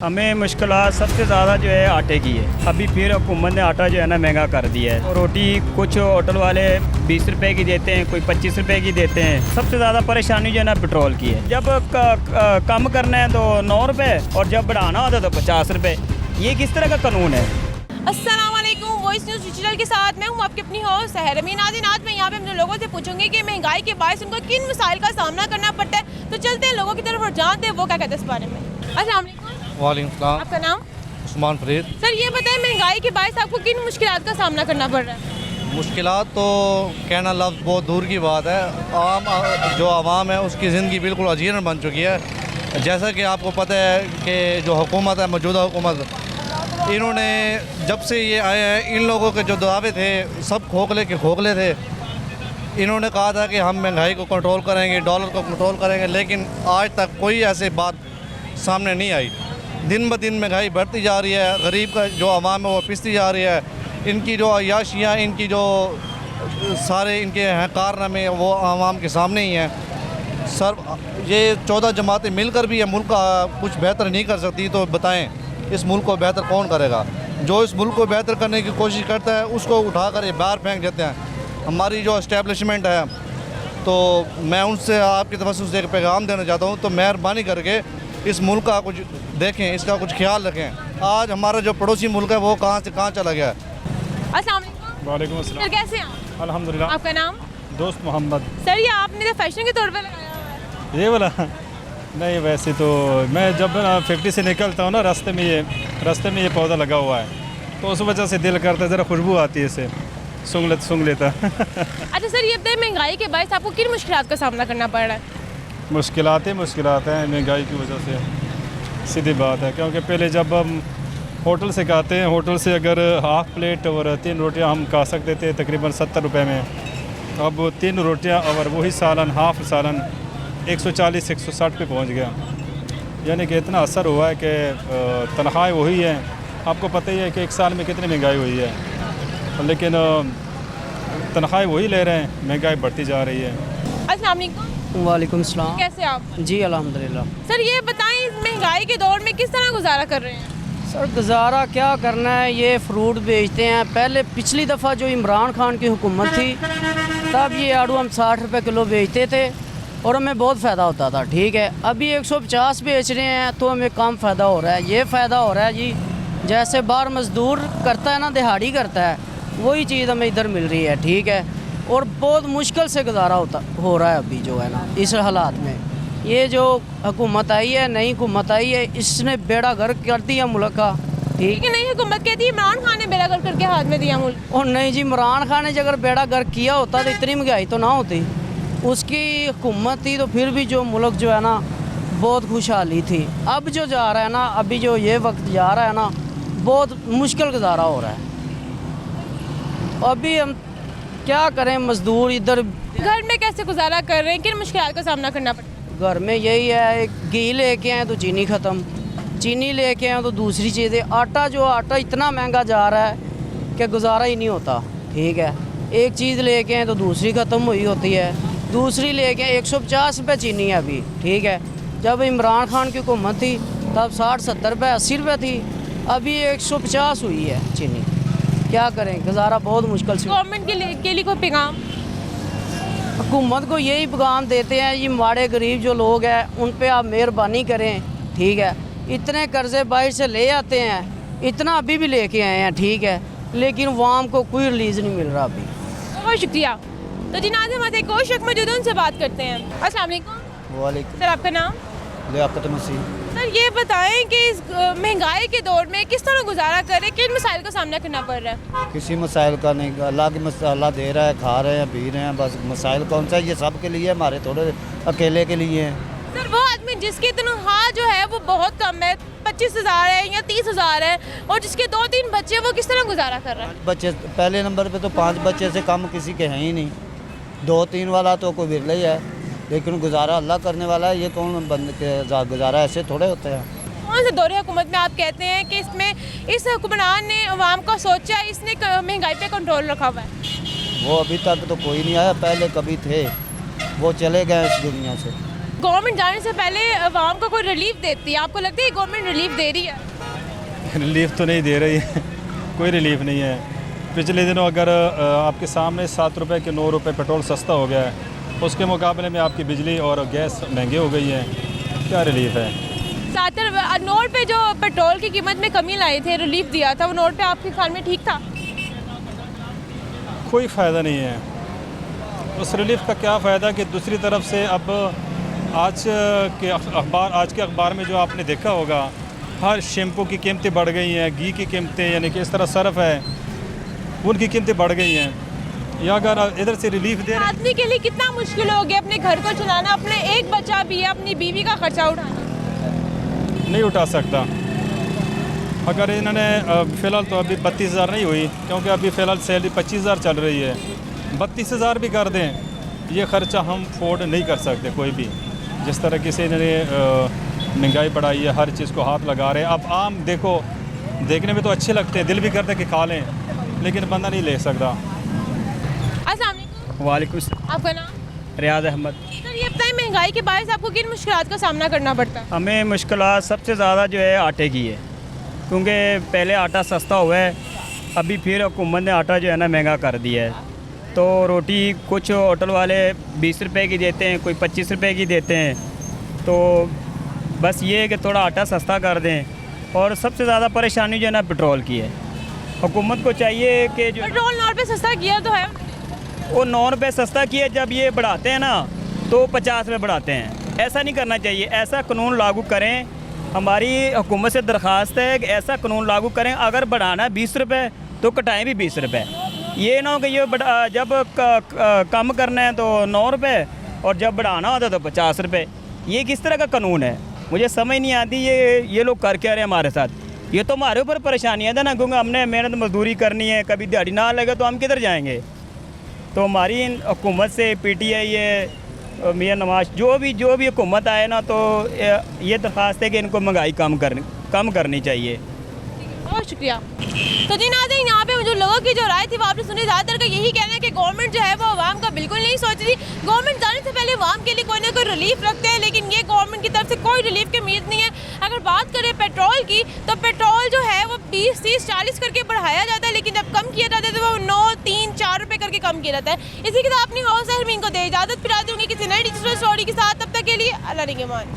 हमें मुश्किलात सबसे ज़्यादा जो है आटे की है। अभी फिर हुकूमत ने आटा जो है ना महंगा कर दिया है और रोटी कुछ होटल वाले 20 रुपए की देते हैं, कोई 25 रुपए की देते हैं। सबसे ज़्यादा परेशानी जो है ना पेट्रोल की है। जब कम करना है तो 9 रुपये और जब बढ़ाना होता है तो 50 रुपये। ये किस तरह का कानून है? अस्सलाम वालेकुम, वॉइस न्यूज़ डिजिटल के साथ मैं हूं आपकी अपनी होस्ट सहर अमीन। आज मैं यहाँ पे अपने लोगों से पूछूंगी कि महंगाई के बायस उनको किन मसाइल का सामना करना पड़ता है। तो चलते हैं लोगों की तरफ और जानते हैं वो क्या कहते हैं इस बारे में। अस्सलाम वालेकुम। वालेकुम सलाम। आपका नाम? उस्मान फरीद। सर ये बताएं, महंगाई के बायस आपको किन मुश्किलात का सामना करना पड़ रहा है? मुश्किलात तो कहना लफ्ज़ बहुत दूर की बात है। जो आवाम है उसकी ज़िंदगी बिल्कुल अजीरन बन चुकी है। जैसा कि आपको पता है कि जो हुकूमत है, मौजूदा हुकूमत, इन्होंने जब से ये आए हैं, इन लोगों के जो दावे थे सब खोखले के खोखले थे। इन्होंने कहा था कि हम महंगाई को कंट्रोल करेंगे, डॉलर को कंट्रोल करेंगे, लेकिन आज तक कोई ऐसी बात सामने नहीं आई। दिन ब दिन महंगाई बढ़ती जा रही है, गरीब का जो आवाम है वो पिसती जा रही है। इनकी जो अयाशियाँ, इनकी जो सारे इनके हैं कारनामे, वो आवाम के सामने ही हैं। सर ये 14 जमातें मिलकर भी ये मुल्क का कुछ बेहतर नहीं कर सकती, तो बताएं इस मुल्क को बेहतर कौन करेगा? जो इस मुल्क को बेहतर करने की कोशिश करता है उसको उठाकर ये बाहर फेंक देते हैं। हमारी जो इस्टेब्लिशमेंट है, तो मैं उनसे आपकी तवज्जो से एक पैगाम देना चाहता हूँ, तो मेहरबानी करके इस मुल्क का कुछ देखें, इसका कुछ ख्याल रखें। आज हमारा जो पड़ोसी मुल्क है वो कहाँ से कहाँ चला गया है। अस्सलाम वालेकुम। वालेकुम अस्सलाम। सर कैसे हैं आप? अल्हम्दुलिल्लाह। आपका नाम? दोस्त मोहम्मद। सर ये आपने तो फैशन के तौर पर लगाया हुआ है। ये वाला नहीं, वैसे तो मैं जब 50 से निकलता हूँ ना, रास्ते में ये पौधा लगा हुआ है, तो उस वजह से दिल करता है, ज़रा खुशबू आती है इसे सूंघ लेता। अच्छा सर ये बताएं, महंगाई के बायस आपको किन मुश्किलात का सामना करना पड़ रहा है? मुश्किलात हैं महंगाई की वजह से, सीधी बात है। क्योंकि पहले जब हम होटल से खाते हैं, होटल से अगर हाफ़ प्लेट और 3 रोटियां हम खा सकते थे तकरीबन 70 रुपये में, अब 3 रोटियां और वही सालन, हाफ़ सालन 140-160 पे पहुंच गया। यानी कि इतना असर हुआ है कि तनख्वाहें वही हैं। आपको पता ही है कि एक साल में कितनी महंगाई हुई है, लेकिन तनख्वाहें वही ले रहे हैं, महंगाई बढ़ती जा रही है। अस्सलाम वालेकुम। वालेकुम सलाम। कैसे आप? जी अल्हम्दुलिल्लाह। सर ये बताएं, इस महंगाई के दौर में किस तरह गुजारा कर रहे हैं? सर गुजारा क्या करना है, ये फ्रूट बेचते हैं। पहले पिछली दफ़ा जो इमरान खान की हुकूमत थी तब ये आड़ू हम 60 रुपये किलो बेचते थे और हमें बहुत फ़ायदा होता था, ठीक है। अभी 150 बेच रहे हैं तो हमें कम फ़ायदा हो रहा है। ये फ़ायदा हो रहा है जी, जैसे बाहर मज़दूर करता है ना, दिहाड़ी करता है, वही चीज़ हमें इधर मिल रही है, ठीक है। और बहुत मुश्किल से गुजारा हो रहा है अभी जो है ना, इस हालात में। ये जो हुकूमत आई है, नई हुकूमत आई है, इसने बेड़ा गर्क कर दिया मुल्क का, ठीक कि नहीं हुकूमत कहती है इमरान खान ने बेड़ा गर्क करके हाथ में दिया मुल्क। और नहीं जी, इमरान खान ने अगर बेड़ा गर्क किया होता तो इतनी महंगाई तो ना होती। उसकी हुकूमत थी तो फिर भी जो मुल्क जो है ना बहुत खुशहाली थी। अब जो जा रहा है ना, अभी जो ये वक्त जा रहा है ना, बहुत मुश्किल गुजारा हो रहा है। अभी हम क्या करें, मजदूर इधर घर में कैसे गुजारा कर रहे हैं, किन मुश्किलात का सामना करना पड़ता है? घर में यही है, घी लेके आए तो चीनी ख़त्म, चीनी लेके आए तो दूसरी चीज़ें, आटा इतना महंगा जा रहा है कि गुजारा ही नहीं होता, ठीक है। एक चीज़ लेके आए तो दूसरी ख़त्म हुई होती है, दूसरी लेके आए 150 रुपये चीनी है अभी, ठीक है। जब इमरान खान की हुकूमत थी तब 60-70 रुपये 80 रुपये थी, अभी 150 हुई है चीनी। क्या करें, गुजारा बहुत मुश्किल से। गवर्नमेंट के लिए कोई पैगाम? हुकूमत को यही पैगाम देते हैं, ये माड़े गरीब जो लोग हैं उन पे आप मेहरबानी करें, ठीक है। इतने कर्जे बाहर से ले आते हैं, इतना अभी भी लेके आए हैं, ठीक है, लेकिन वाम को कोई रिलीज़ नहीं मिल रहा अभी। बहुत शुक्रिया। तो जी नाज़रीन, हमारे एक और शख्स मौजूद है, उनसे बात करते हैं। अस्सलाम वालेकुम। वालेकुम। सर आपका नाम? लियाकत मसीह। सर ये बताएं कि इस महंगाई के दौर में किस तरह गुजारा करें, किन मसाइल का सामना करना पड़ रहा है? किसी मसाइल का नहीं, अल्लाह की अल्लाह दे रहा है, खा रहे हैं, पी रहे हैं, बस मसाइल कौन सा है? ये सब के लिए, हमारे थोड़े अकेले के लिए हैं। सर वो आदमी जिसकी तनख्वाह जो है वो बहुत कम है, 25,000 है या 30,000 है, और जिसके 2-3 बच्चे, वो किस तरह गुजारा कर रहा है? बच्चे पहले नंबर पे तो 5 बच्चे से कम किसी के हैं ही नहीं। 2-3 वाला तो कोई बिरला ही है, लेकिन गुजारा अल्लाह करने वाला है। ये कौन बंद के गुजारा ऐसे थोड़े होते हैं। कौन से दौरे हुकूमत में आप कहते हैं कि इसमें इस हुक्मरान ने अवाम को सोचा, इसने महंगाई पे कंट्रोल रखा हुआ है? वो अभी तक तो कोई नहीं आया, पहले कभी थे, वो चले गए इस दुनिया से। गवर्नमेंट जाने से पहले आवाम को कोई रिलीफ देती है, आपको लगता है गवर्नमेंट रिलीफ दे रही है? रिलीफ तो नहीं दे रही है कोई रिलीफ नहीं है। पिछले दिनों अगर आपके सामने 7 रुपये के 9 रुपये पेट्रोल सस्ता हो गया है, उसके मुकाबले में आपकी बिजली और गैस महंगी हो गई है, क्या रिलीफ है? 7 नोट पे जो पेट्रोल की कीमत में कमी लाई थे, रिलीफ दिया था, वो नोट पे आपके ख्याल में ठीक था? कोई फ़ायदा नहीं है उस रिलीफ का। क्या फ़ायदा कि दूसरी तरफ से अब आज के अखबार में जो आपने देखा होगा, हर शैम्पू की कीमतें बढ़ गई हैं, घी की कीमतें, यानी कि इस तरह सर्फ है उनकी कीमतें बढ़ गई हैं। या अगर इधर से रिलीफ दे आदमी के लिए कितना मुश्किल हो गया अपने घर को चलाना, अपने एक बच्चा भी है, अपनी बीवी का खर्चा उठाना नहीं उठा सकता। अगर इन्होंने फ़िलहाल तो अभी 32,000 नहीं हुई, क्योंकि अभी फ़िलहाल सैलरी 25,000 चल रही है। 32,000 भी कर दें, ये ख़र्चा हम अफोर्ड नहीं कर सकते कोई भी। जिस तरह से इन्होंने महंगाई बढ़ाई है, हर चीज़ को हाथ लगा रहे हैं। अब आम देखो, देखने में तो अच्छे लगते हैं, दिल भी करता है कि खा लें, लेकिन बंदा नहीं ले सकता। अस्सलाम वालेकुम। वालेकुम सलाम। आपका नाम? रियाज अहमद। सर ये बताएं, महंगाई के बायस आपको किन मुश्किलात का सामना करना पड़ता है? हमें मुश्किलात सबसे ज़्यादा जो है आटे की है, क्योंकि पहले आटा सस्ता हुआ है, अभी फिर हुकूमत ने आटा जो है ना महंगा कर दिया है। तो रोटी कुछ होटल वाले 20 रुपए की देते हैं, कोई 25 रुपए की देते हैं। तो बस ये है कि थोड़ा आटा सस्ता कर दें। और सबसे ज़्यादा परेशानी जो है ना पेट्रोल की है। हुकूमत को चाहिए कि जो पेट्रोल 9 रुपये सस्ता किया तो है, वो 9 रुपये सस्ता किए, जब ये बढ़ाते हैं ना तो 50 रुपये बढ़ाते हैं। ऐसा नहीं करना चाहिए, ऐसा कानून लागू करें। हमारी हुकूमत से दरख्वास्त है कि ऐसा कानून लागू करें, अगर बढ़ाना है 20 रुपये तो कटाएँ भी 20 रुपये। ये ना हो कि ये जब कम करना है तो 9 रुपये और जब बढ़ाना होता है तो 50 रुपये। ये किस तरह का कानून है, मुझे समझ नहीं आती। ये लोग कर क्या रहे हैं हमारे साथ। ये तो हमारे ऊपर परेशानी है ना, क्योंकि हमने मेहनत मजदूरी करनी है, कभी दिहाड़ी ना लगे तो हम किधर जाएंगे। तो हमारी हुकूमत से PTI है, मियां नवाज, जो भी हुकूमत आए ना, तो ये दरख्वास्त है कि इनको महंगाई कम करनी चाहिए। बहुत शुक्रिया। तो जी नाज़रीन, यहाँ पे जो लोगों की जो राय थी वो आपने सुनी। ज़्यादातर का यही कहना है कि गवर्नमेंट जो है वो आवाम का बिल्कुल नहीं सोच रही। गवर्नमेंट जाने से पहले आवाम के लिए कोई ना कोई रिलीफ रखते हैं, लेकिन ये गवर्नमेंट की तरफ से कोई रिलीफ की उम्मीद नहीं है। अगर बात करें पेट्रोल की, तो पेट्रोल जो है वो 20, 30, 40 करके बढ़ाया जाता है, लेकिन जब कम किया जाता है तो वो 9, 3, 4 रुपये करके कम किया जाता है। इसी के साथ अपनी हाउस हरमीन को दे इजाज़त, फिर आ दूँगी किसी नई डिजिटल स्टोरी के साथ। तब तक के लिए अल्लाह निगहबान।